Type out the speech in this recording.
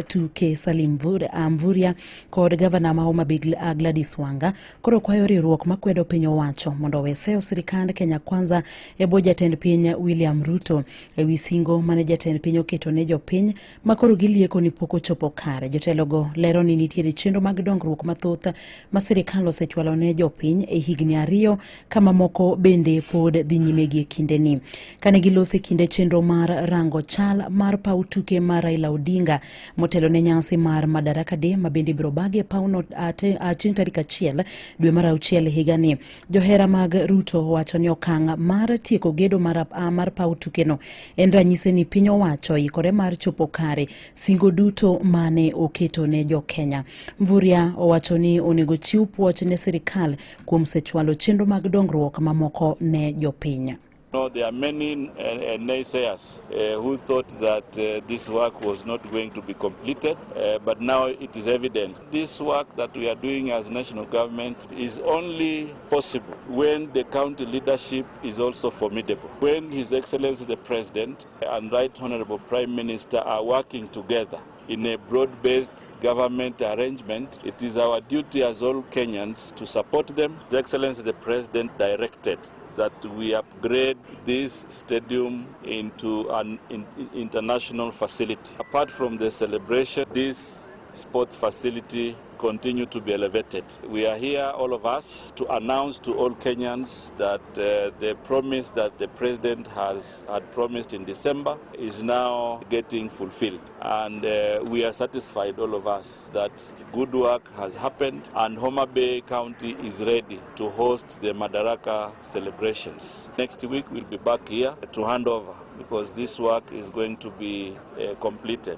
Tuke Salim Mvurya kod gavana ma Homa Bay Gladys Wanga koro kwayo riwruok makwedo piny owacho mondo weseyo sirkand Kenya Kwanza e bwo jatend piny William Ruto e wi singo mane jatend piny oketo ne jopiny makoro gilieko ni pok ochopo kare. Jotelo go lero ni nitiere chenro mag dongruok mathoth ma sirkal osechwalo ne jopiny e higni 2 kama moko bende pod dhi nyime gi kindeni. Kane gilose kinde chenro mar rango chal mar paw tuke mar Raila Odinga motelo ne nyasi mar Madaraka Day ma bende biro bage pauno chieng' tarik 1 dwe mar 6 higani. Johera mag Ruto wacho ni okang' mar tieko gedo mar paw tukeno en ranyisi ni piny owacho ikore mar chopo kare singo duto mane oketo ne jo Kenya. Mvurya owacho ni onego chiw puoch ne sirkal kuom sechwalo chenro mag dongruok mamoko ne jopiny. No, there are many naysayers who thought that this work was not going to be completed, but now it is evident. This work that we are doing as national government is only possible when the county leadership is also formidable. When His Excellency the President and Right Honorable Prime Minister are working together in a broad-based government arrangement, it is our duty as all Kenyans to support them. His Excellency the President directed that we upgrade this stadium into an international facility. Apart from the celebration, this sports facility continue to be elevated. We are here, all of us, to announce to all Kenyans that the promise that the President had promised in December is now getting fulfilled. And we are satisfied, all of us, that good work has happened and Homa Bay County is ready to host the Madaraka celebrations. Next week we'll be back here to hand over because this work is going to be completed.